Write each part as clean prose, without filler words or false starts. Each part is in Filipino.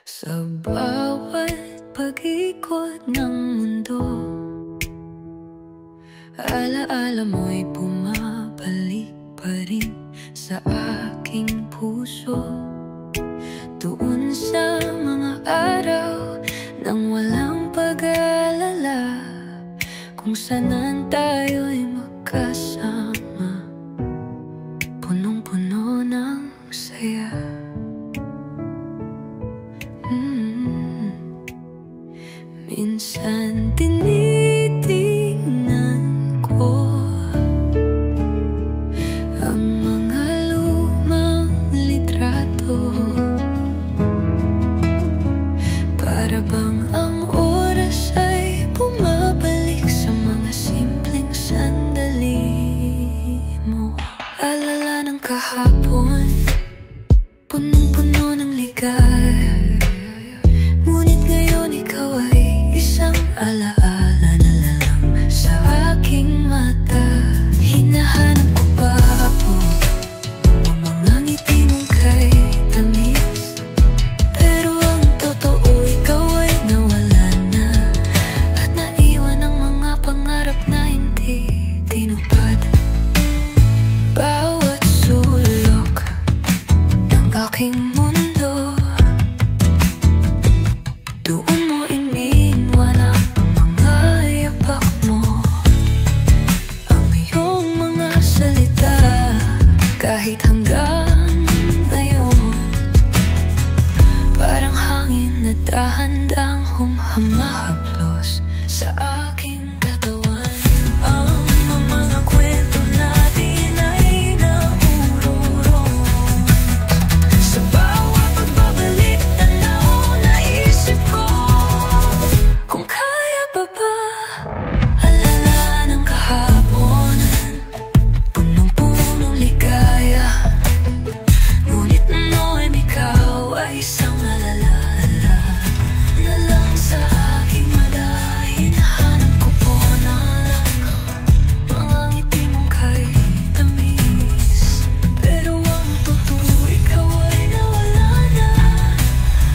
Sa bawat pag-ikot ng mundo, alaala mo'y bumabalik pa rin sa aking puso. Doon sa mga araw nang walang pag-aalala, kung saan tayo'y magkasama, punong-puno ng saya. Minsan tinitingnan ko ang mga lumang litrato, para bang ang oras ay bumabalik sa mga simpleng sandali mo. Alala ng kahapon, punong-puno ng ligaya, ngunit ngayon ikaw ay isang alaala na lang sa aking mata. Hinahanap ko pa po ang mga ngiti mong kay tamis, pero ang totoo ikaw ay nawala na, at naiwan ang mga pangarap na hindi tinupad. Bawat sulok ng aking mundo, doon mo iniwan ang mga yapak mo, ang iyong mga salita. Kahit hanggang ngayon, parang hangin na dahan-dahang humahaplos sa aking katawan. Ang mga kwento natin ay naururong sa bawat pagbabalik tanaw. Naisip ko kung kaya pa ba. Alala ng kahapon, punong-punong ligaya, ngunit noon ikaw ay isang alaala na lang sa aking mata. Hinahanap ko po na lang mga ngiti mong kay tamis, pero ang totoo ikaw ay nawala na,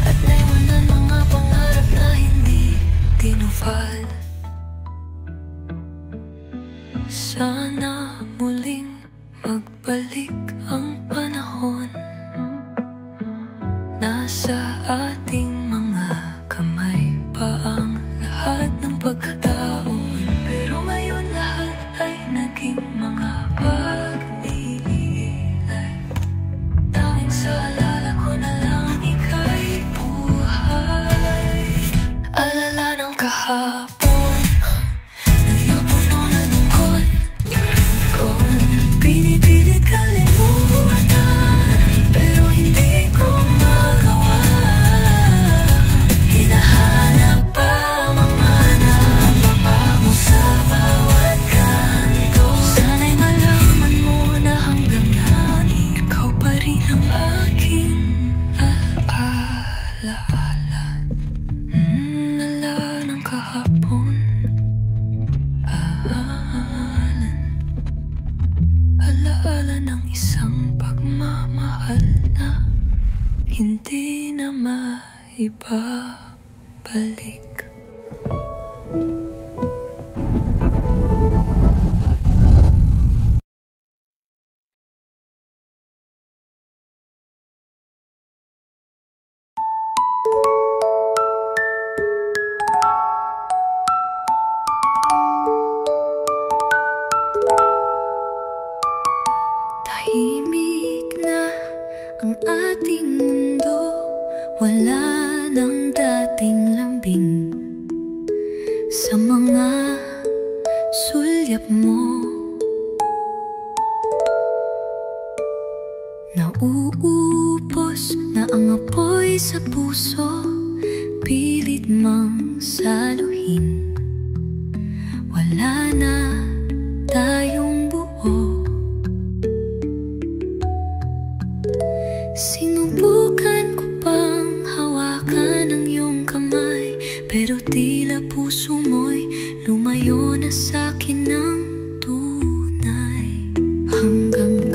at naiwanan mga pangarap na hindi tinupad. Sana muling magbalik ang panahon, nasa ating mga kamay pa ang lahat ng pagkataon, pero ngayon lahat ay naging mga pag-iilay. Tanging sa alala ko na lang ika'y buhay. Alala ng kahapon, ngayon puno na lungkot, kung pinipilit kalimutan, pero hindi ko magawa. Hinahanap pa mga napapako sa bawat kanto. Sana'y malaman mo na hanggang ngayon ikaw pa rin ang aking alaala. Alala ng kahapon, alaala ng isang pagmamahal na hindi na maibabalik. Tahimik na ang ating mundo, wala nang dating lambing sa mga sulyap mo. Nauubos na ang apoy sa puso, pilit mang saluhin, wala na tayong buo. Sinubukan ko pang hawakan ang iyong kamay, pero tila puso mo'y lumayo na sa'kin ng tunay. Hanggang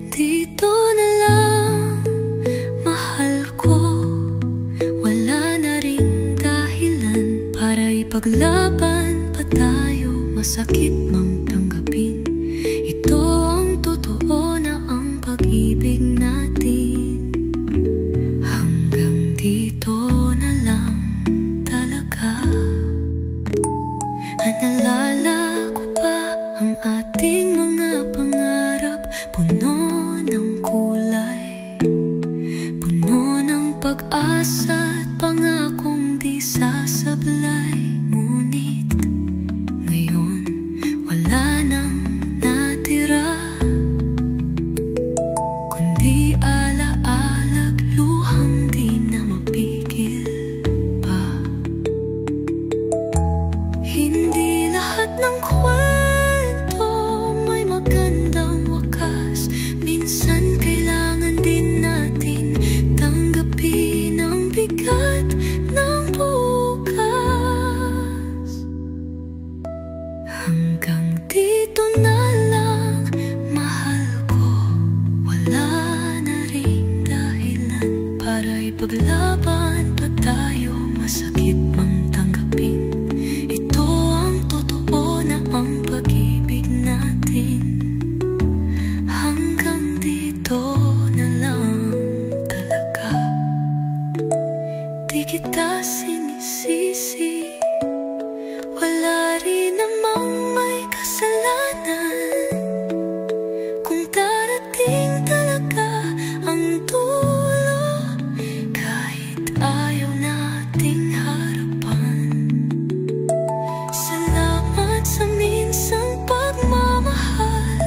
dito na lang, mahal ko. ipaglaban pa tayo, masakit mang tanggapin. Ito ang totoo na ang pag-ibig natin hanggang dito na lang talaga. Naalala ko pa ang ating mga pangarap, puno ng kulay, puno ng pag-asa at pangakong di sasablay. Ngunit ngayon wala nang natira, kundi ala-alag luhang di na mapigil pa. Hindi lahat ng kwento may magandang wakas. Minsan kailangan din natin tanggapin ang bigat ng bukas. Hanggang dito na lang, mahal ko. Wala na ring dahilan para ipaglaban pa tayo, masakit mang tanggapin. Ito ang totoo na ang pag-ibig natin hanggang dito na lang talaga. Di kita sinisisi, wala rin namang may kasalanan. Kung darating talaga ang dulo, kahit ayaw nating harapan. Salamat sa minsang pagmamahal,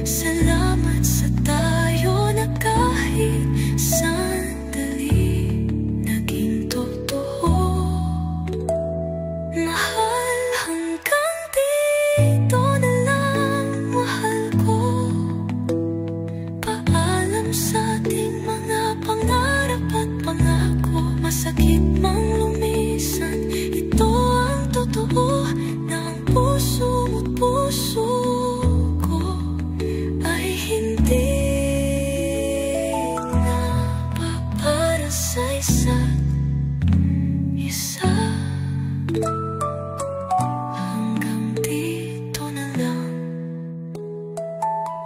salamat sa tayo na kahit sandali naging totoo. Mahal, hanggang dito na lang, mahal ko. Paalam sa ating mga pangarap at pangako, masakit mang lumisan. Ito ang totoo na ang puso mo't puso ko ay hindi na para sa isa't isa. Hanggang dito na lang,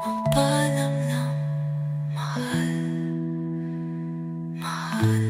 magpaalam lang, mahal, mahal.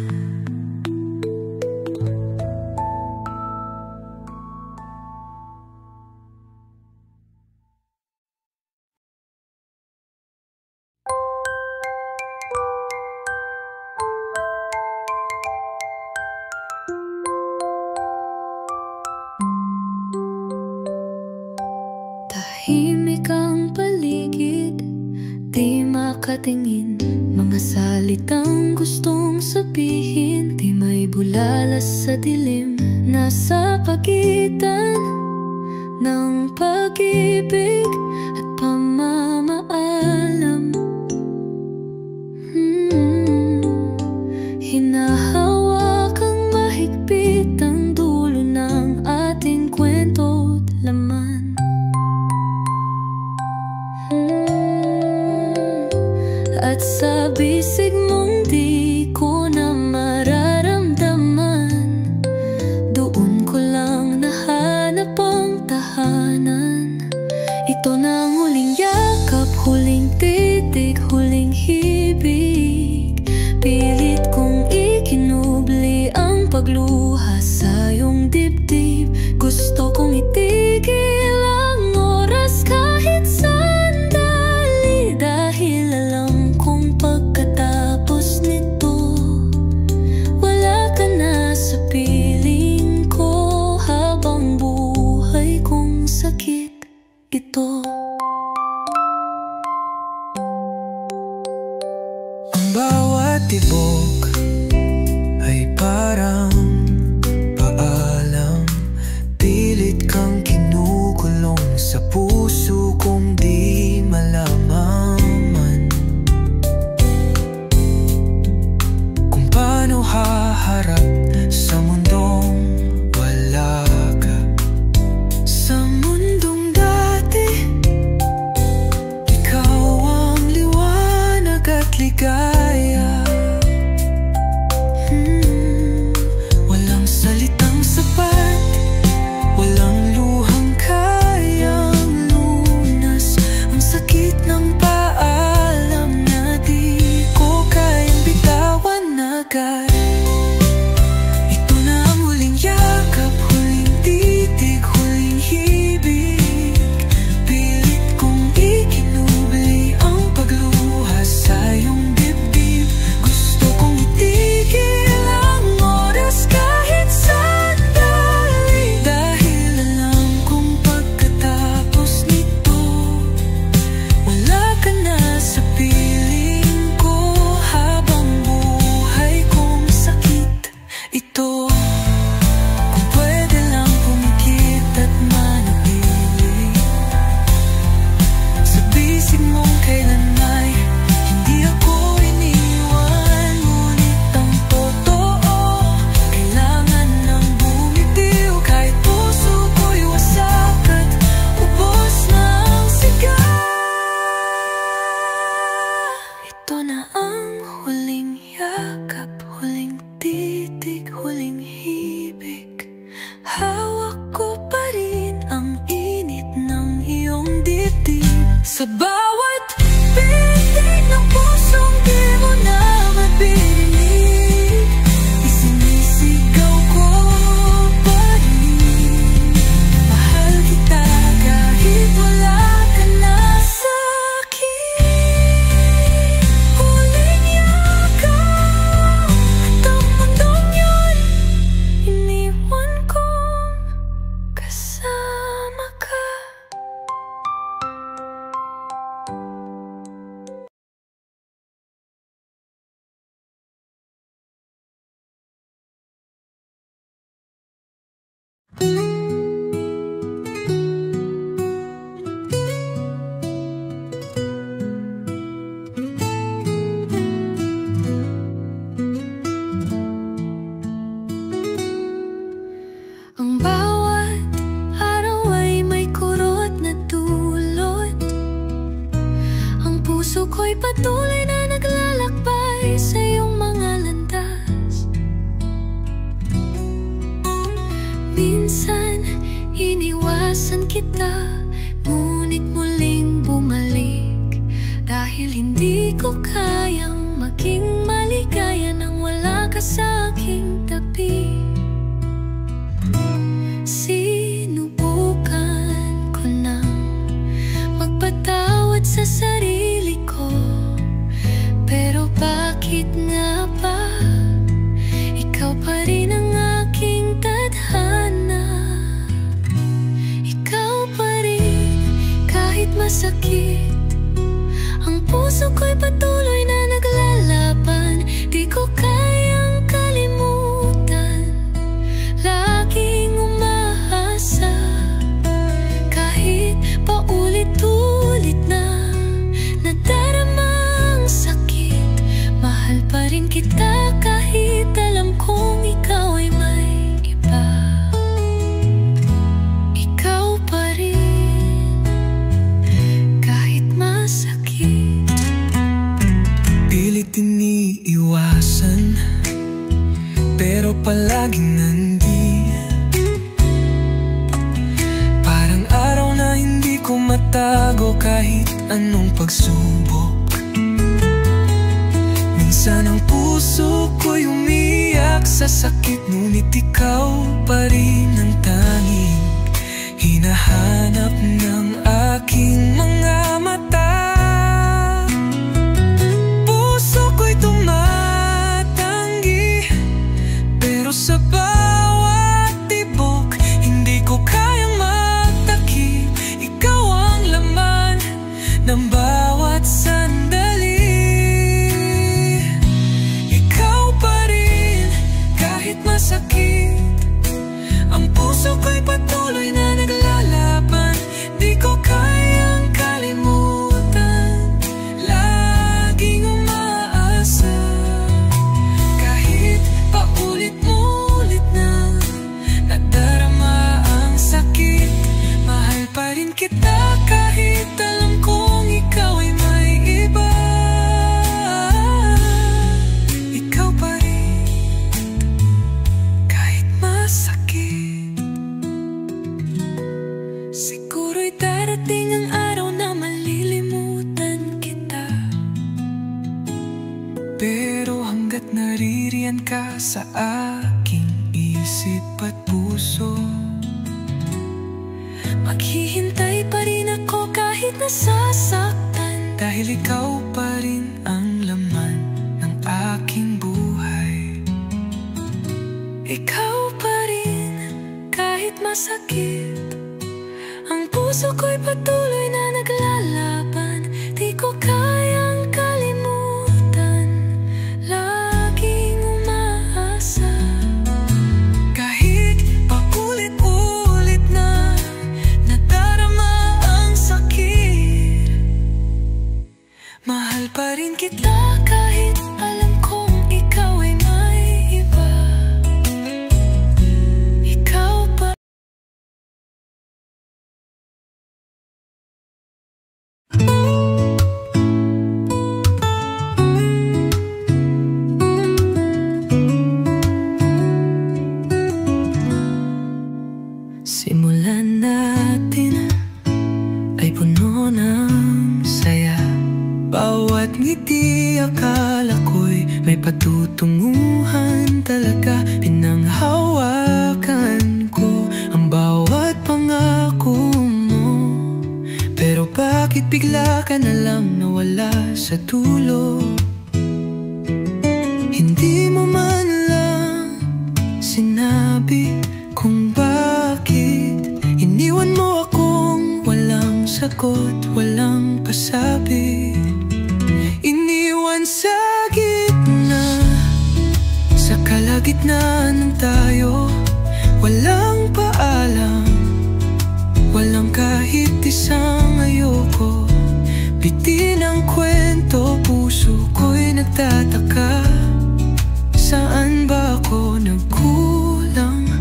Tahimik ang paligid, di makatingin, mga salitang gustong sabihin, di may bulalas sa dilim. Nasa pagitan ng pag-ibig at pamamaalam. Hinahawakang mahigpit ang dulo ng ating kwento't laman. At sa bisig mong di ko na mararamdaman, doon ko lang nahanap ang tahanan. Ito na ang huling yakap, huling titig, huling hibig. Pilit kong ikinubli ang pagluha sa iyong dibdib. Gusto kong itigil ang oras kahit sandali, dahil alam kong pagkatapos nito wala ka na sa piling ko. Habang buhay kong sakit ito. Ang bawat tibok ay parang paalam, pilit kang kinukulong sa puso kong di malaman kung paano haharap sa mundong wala ka. Sa mundong dati, ikaw ang liwanag at ligaya. Walang salitang sapat Minsan iniwasan kita, ngunit muling bumalik, dahil hindi ko kayang maging maligaya nang wala ka sa aking tabi. Sinubukan ko nang magpatawad sa sarili ko, pero bakit nga ba ikaw pa rin ang aking tadhana? Ikaw pa rin kahit masakit, ang puso ko'y patuloy na naglalaban. Di ko kayang kalimutan, laging umaasa, kahit paulit-ulit na nadarama ang sakit. Mahal pa rin kita kahit alam kong ikaw ay may iba. Ikaw pa rin kahit masakit. Pilit iniiwasan, pero palaging nandi. Parang araw na hindi ko matago kahit anong pagsubok. Minsan ang puso ko'y umiyak sa sakit, ngunit ikaw pa rin ang tanging hinahanap ng aking mga mata. Puso ko'y tumatanggi, pero sa bawat tibok hindi ko kayang magtakip. Ikaw ang laman ng bawat sandali. Ikaw pa rin kahit masakit, ang puso ko'y patuloy na naglalaban. Di ko kayang kalimutan, laging umaasa, kahit paulit-ulit na nadarama ang sakit. Mahal pa rin kita kahit alam kong ikaw ay may iba. Ikaw pa rin kahit masakit. Siguro'y darating ang araw na malilimutan kita, pero hanggat naririyan ka sa aking isip at puso, maghihintay pa rin ako kahit nasasaktan, dahil ikaw pa rin ang laman ng aking buhay. Ikaw pa rin kahit masakit, ang puso ko'y patuloy na naglalaban. Di ko kayang kalimutan, laging umaasa, kahit paulit-ulit na nadarama ang sakit. Mahal pa rin kita kahit alam kong ikaw ay may iba. Ikaw pa. Simulan natin ay puno ng saya. Bawat ngiti akala ko'y may patutunguhan talaga. Pinanghawakan ko ang bawat pangako mo, pero bakit bigla ka na lang nawala sa dulo? Hindi mo man lang sinabi kung bakit iniwan mo akong walang sagot, walang pasabi. Iniwan sa gitna, sa kalagitnaan ng tayo. Walang paalam, walang kahit isang ayoko. Bitin ang kwento, puso ko'y nagtataka. Saan ba ako nagkulang?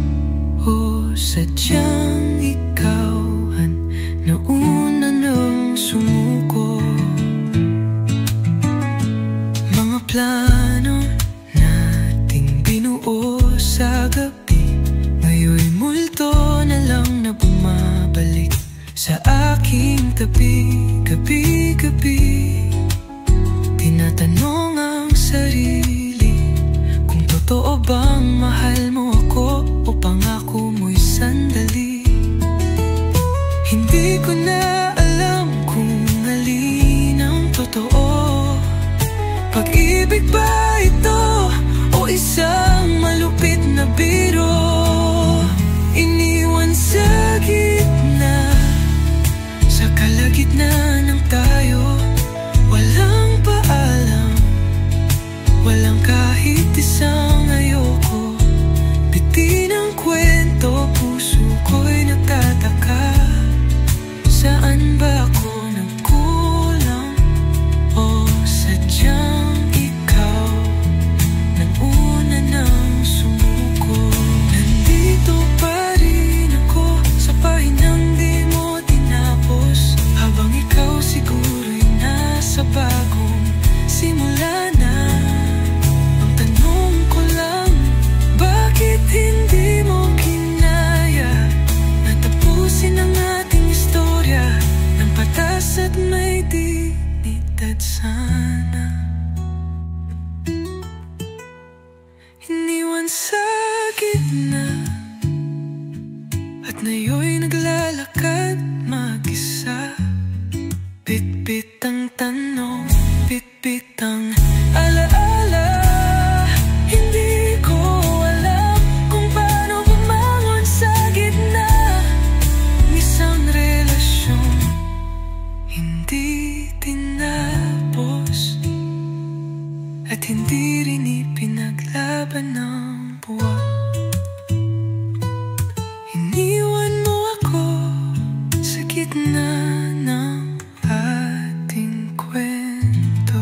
O sadyang ikaw ang nauna nang sumuko? Mga plano nating binuo sa gabi, ngayon'y multo bumabalik sa aking tabi. Gabi-gabi tinatanong ang sarili kung totoo bang mahal mo ako o pangako mo'y sandali. Hindi ko na alam kung alin ang totoo. Pag-ibig ba ito o isang malupit na biro? Iniwan sa gitna, sa kalagitnaan ng tayo. Walang paalam, walang kahit isang ayoko. Bitin ang kwento, puso ko'y nagtataka. Saan ba ako nagkulang o sadyang ikaw nang una nang sumuko? Nandito pa rin ako sa pahinang di mo tinapos, habang ikaw siguro'y nasa bagong simula na. Ang tanong ko lang, bakit hindi mo kinaya na tapusin ang ating istorya ng patas at may dignidad sana? Iniwan sa gitna at ngayo'y naglalakad mag-isa. Bit-bit ang tanong, bit-bit ang alaala. Hindi ko alam kung paano bumangon sa gitna ng isang relasyon hindi tinapos at hindi rin ipinaglaban ng buwan. Iniwan mo ako sa gitna ng ating kwento.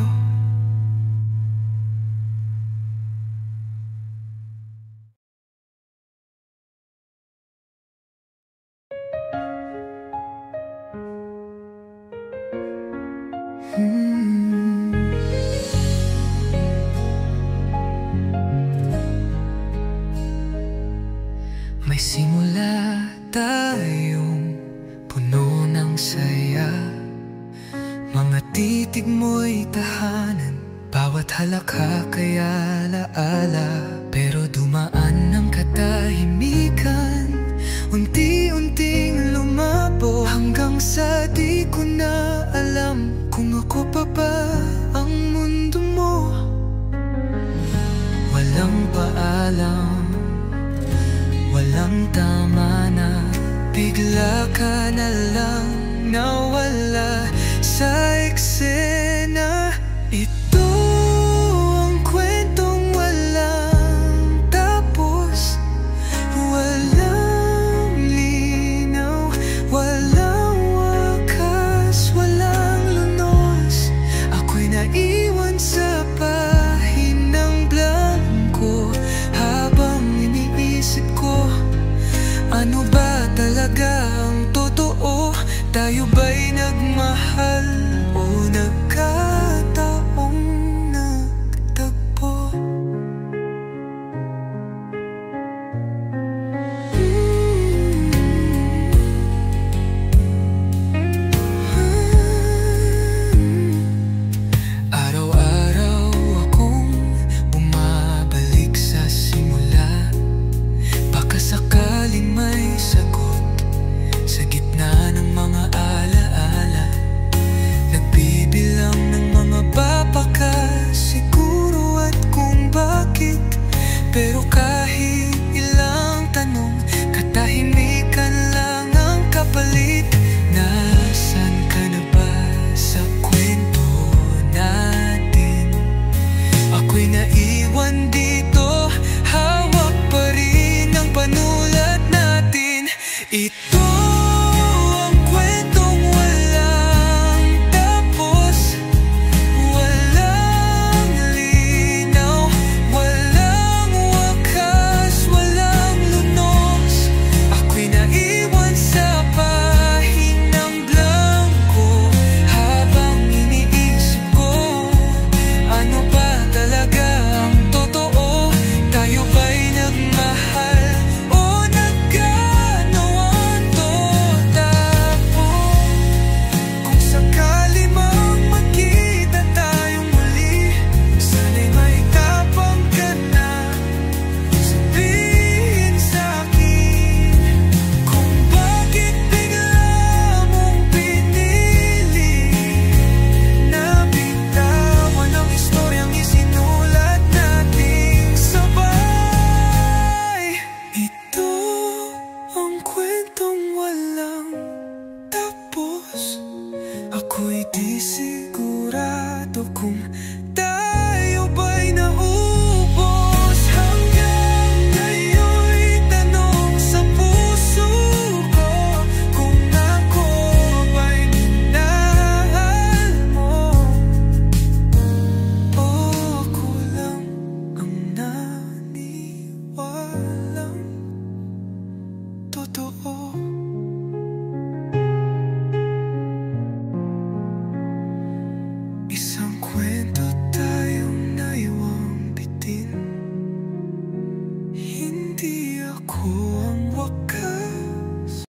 May simula tayong puno ng saya, mga titig mo'y tahanan, bawat halakha kay alaala. Pero dumaan ng katahimikan, unti-unting lumabo, hanggang sa di ko na alam kung ako pa ba ang mundo mo. Walang paalam, walang tama na, bigla ka na lang nawala sa eksena. Ito ang kwentong walang tapos, walang linaw, walang wakas, walang lunos. Ako'y naiwan sa pahinang blanco, habang iniisip ko, ano ba talaga ang totoo? Tayo ba'y nagmahal o nagka ako ang wakas.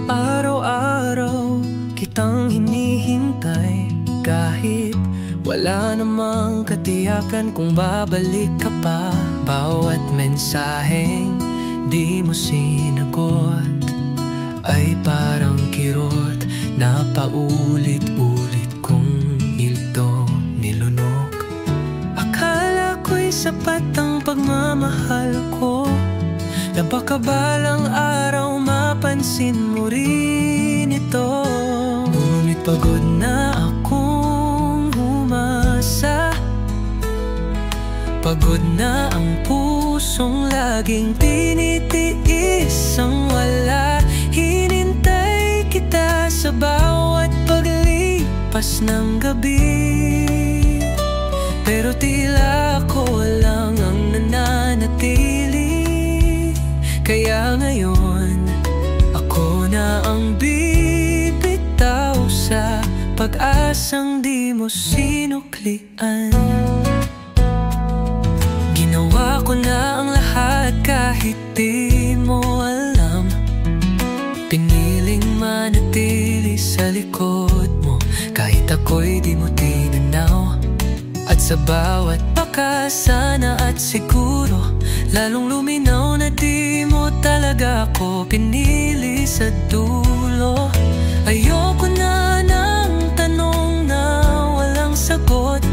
Araw-araw kitang hinihintay, kahit wala namang katiyakan kung babalik ka pa. Bawat mensaheng di mo sinagot ay parang kirot na paulit-ulit kong hildo nilunok. Akala ko'y sapat ang pagmamahal ko, na baka balang araw mapansin mo rin ito. Ngunit pagod na akong umasa, pagod na ang pusong laging tinitiis ang wala. Hinintay kita sa bawat paglipas ng gabi, pero tila ako lang ang nananatili. Kaya ngayon, ako na ang bibitaw sa pag-asang di mo sinuklian. Ginawa ko na ang lahat kahit di mo alam. Piniling manatili sa likod mo kahit ako'y di mo tinanaw. At sa bawat pakasana at siguro, lalong luminaw na di mo talaga ako pinili sa dulo. Ayoko na ng tanong na walang sagot.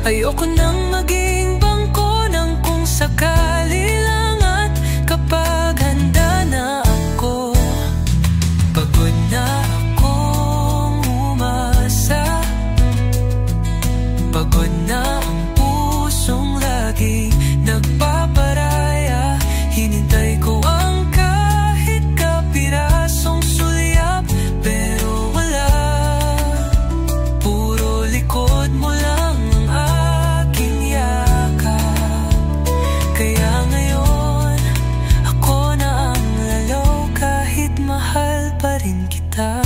Ayoko nang maging bangko ng kung sakali lang. At kapag handa na ako, pagod na akong umasa, pagod na ang pusong lagi nagpaparaya. Hinintay ko ang kahit kapirasong sulyap, pero wala. Puro likod mo lang ang aking yakap. Kaya ngayon, ako na ang lalaw kahit mahal pa rin kita.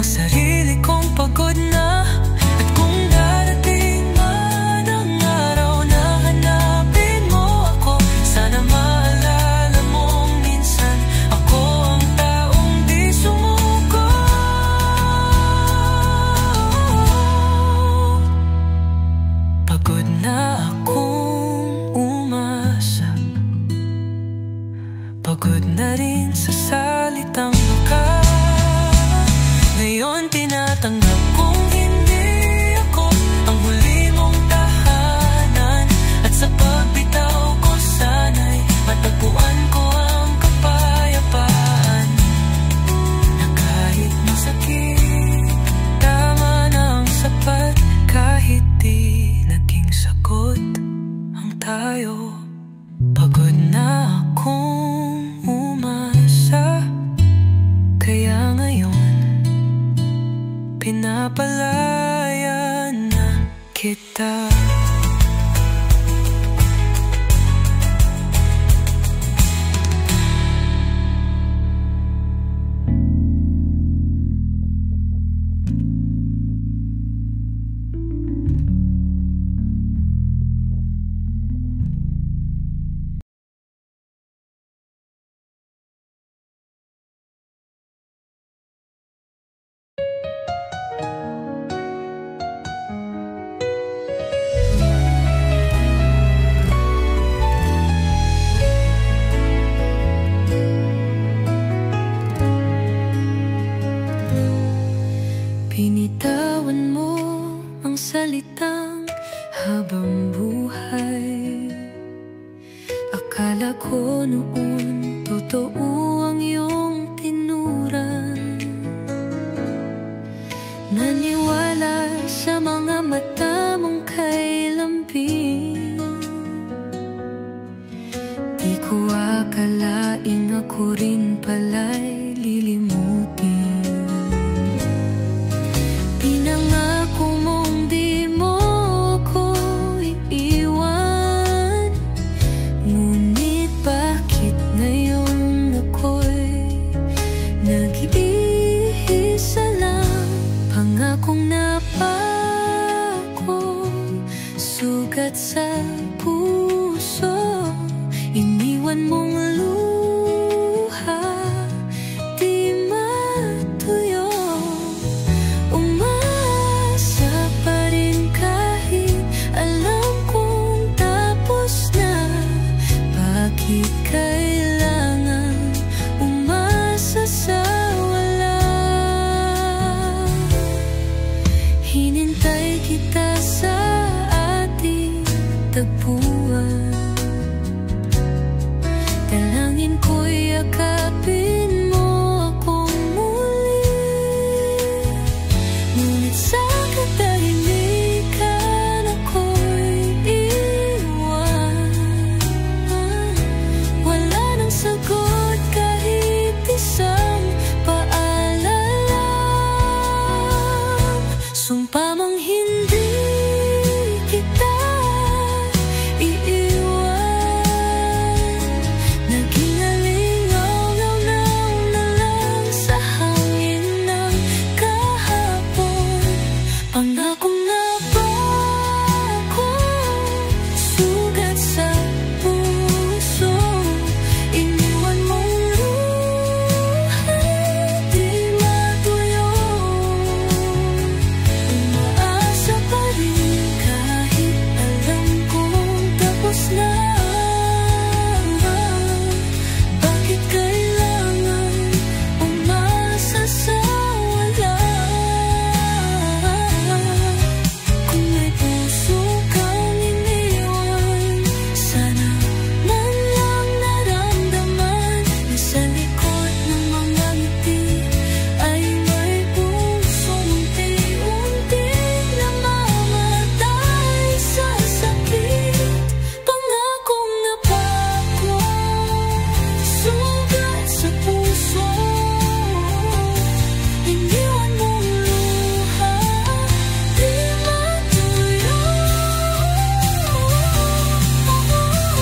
Sarili kong pagod na. At kung darating man ang araw na hanapin mo ako, sana maalala mong minsan ako ang taong di sumuko. Pagod na akong umasa, pagod na rin sa salitang wakas. Ngayon tinatanggap kong hindi ako ang huli mong tahanan. At sa pagbitaw ko sana'y matagpuan ko ang kapayapaan, na kahit masakit, tama na ang sapat. Kahit di naging sagot ang tayo, pagod na akong umasa. Kaya ngayon, pinapalaya na kita. Binitawan mo ang salitang habang buhay. Akala ko noon totoo ang iyong tinuran. Naniwala sa mga mata mong kay lambing. Di ko akalaing ako rin pala'y lilimutin. Pinangako mong Pangakong napako, sugat sa puso, iniwan mong luha, di matuyo. Umasa pa rin kahit alam kong tapos na. Bakit kailangan umasa sa wala? Hinintay kita sa ating tagpuan. Dalangin ko'y yakapin mo akong muli. Ngunit sa katahimikan ako'y iwan. Wala nang sagot kahit isang paalala. Sumpa mong hindi kita iiwan. Naging alingaw-ngaw na lang sa hangin ng kahapon. Pangakong napako, sugat sa puso, iniwan mong luha, di matuyo. Umaasa pa rin kahit alam kong tapos na. Bakit kailangan umasa sa wala? Kung may puso kang iniwan, sana man lang naramdaman na sa likod ng mga ngiti ay may pusong unti-unting namamatay sa sakit. Pangakong napako, sugat sa puso, iniwan mong luha, di matuyo.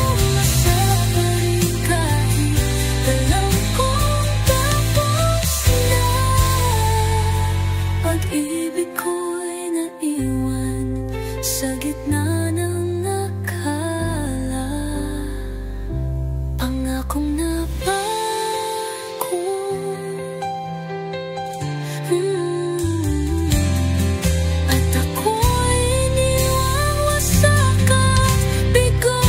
Umasa pa rin kahit alam kong tapos na. Pag-ibig ko'y naiwan sa gitna ng akala. Pangakong napako, at ako'y iniwang wasak at bigo.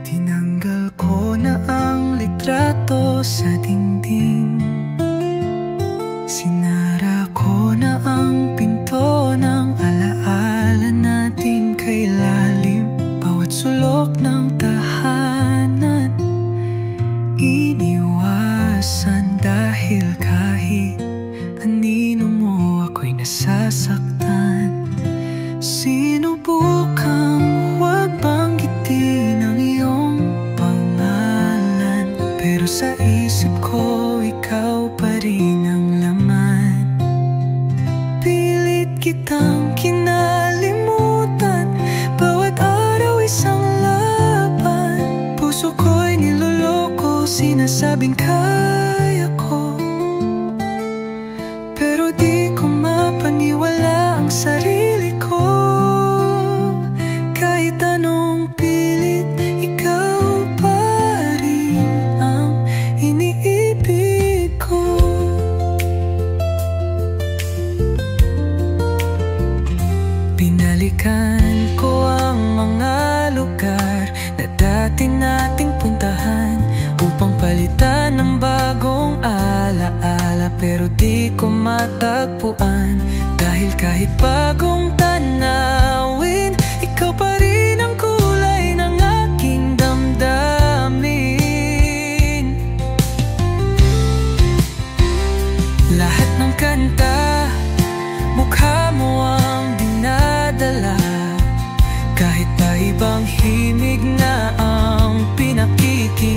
Tinanggal ko na ang litrato sa dingding. Sinara ko na ang pinto ng alaala natin kay lalim. Bawat sulok ng tahanan iniwasan dahil kahit anino mo ako'y nasasaktan. Sinubukang huwag banggitin ang iyong pangalan, pero sa isip ko ikaw pa rin ang laman. Pilit kitang kinalimutan, bawat araw isang laban. Puso ko'y niloloko, sinasabing kaya ko, pero di ko mapaniwala ang sarili ko. Kahit anong pilit, ikaw pa rin ang iniibig ko. Binalikan ko ang mga lugar na dati nating puntahan upang palitan ng bagong alaala, pero di ko matagpuan. Dahil kahit bagong tanawin, ikaw pa rin ang kulay ng aking damdamin. Lahat ng kanta, mukha mo ang dinadala. Kahit pa ibang himig na ang pinakikinggan,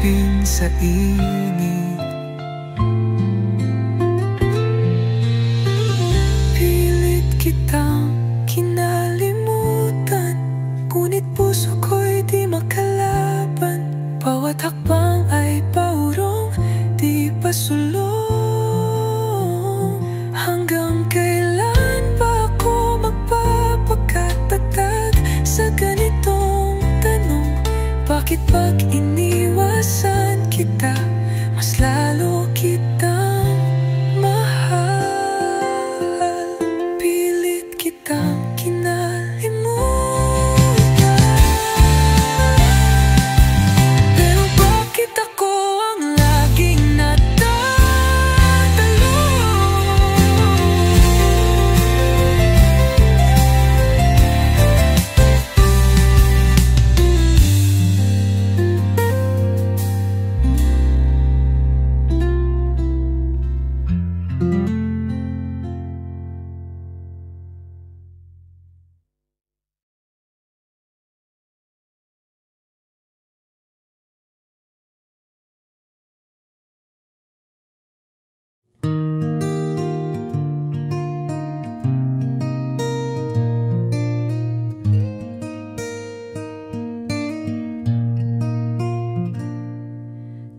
silipin sa init. Pilit kitang kinalimutan, ngunit puso ko'y di makalaban. Bawat hakbang ay paurong, di pasulong. Hanggang kailan ba ako magpapakatatag sa ganitong tanong? Bakit pag iniwasan kita, mas lalo kitang mahal? Pilit kitang kinalimutan, pero bakit ako ang laging natatalo?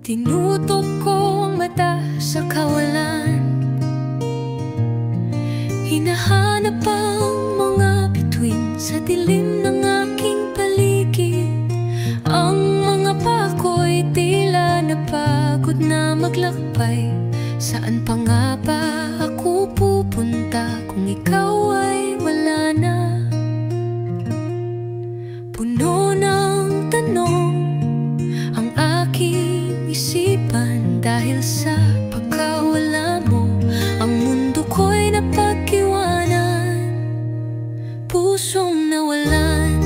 Tinutok ko ang mata sa kawalan, hinahanap ang mga bituin sa dilim ng aking paligid. Ang mga paa ko'y tila napagod na maglakbay. Saan pa nga ba ako pupunta kung ikaw ay wala na? Puno ng tanong ang aking isipan dahil sa pagkawala mo. Ang mundo ko'y napag-iwanan, pusong nawalan,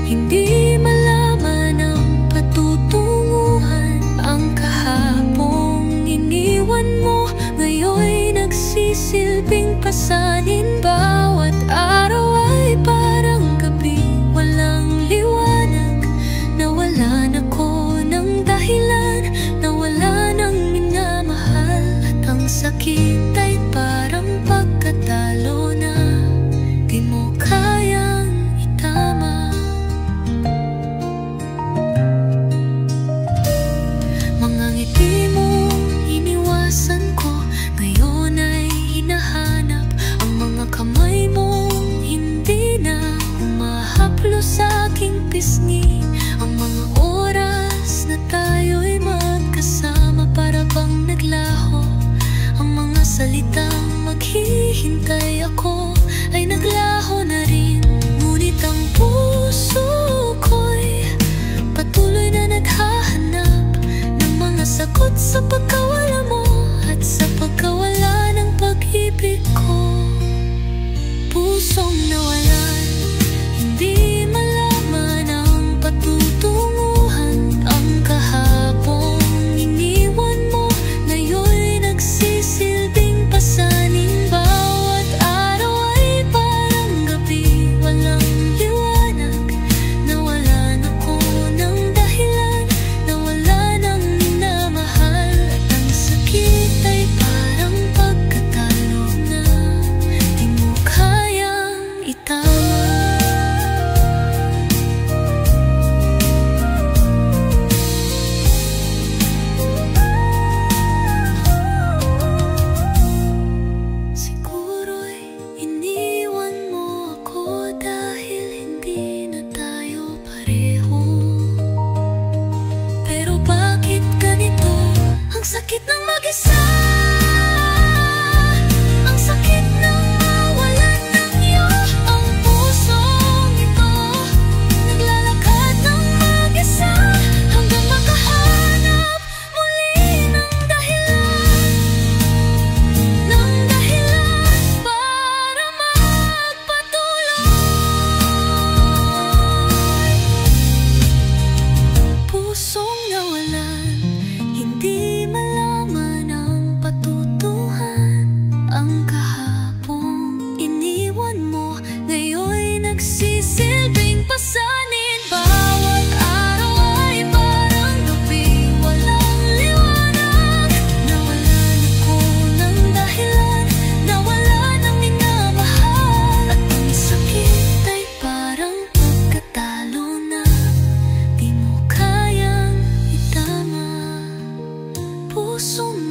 hindi malaman ang patutunguhan. Ang kahapong iniwan mo ngayon'y nagsisilbing pasanin. Bawat araw ay parang gabi, walang liwanag. Nawalan ako ng dahilan, nawala ng minamahal. At ang sakit ay parang pagkatalo na di mo kayang itama. Mga ngiti mo iniwasan ko, ngayon ay hinahanap. Ang mga kamay mo hindi na humahaplo sa aking pisngi. Ang mga oras na tayo'y magkasama para bang naglaho. Ang mga salitang maghihintay ako ay naglaho na rin. Ngunit ang puso ko'y patuloy na naghahanap ng mga sagot sa pagkawala mo at sa pagkawala ng pag-ibig ko. Pusong nawalan, hindi malaman ang patutunguhan. Ang kahapong iniwan mo ngayon'y nagsisilbing pasanin. Bawat araw ay parang gabi, walang liwanag. Nawalan ako ng dahilan, nawala ng minamahal. At ang sakit ay parang pagkatalo na di mo kayang itama. Siguro'y iniwan mo ako dahil hindi na tayo pareho. Pero bakit ganito ang sakit ng mag-isa? Ang sakit ng mawalan ng iyo. Ang pusong ito naglalakad ng mag-isa hanggang makahanap muli ng dahilan para magpatuloy. Pusong nawalan, hindi malaman ang puso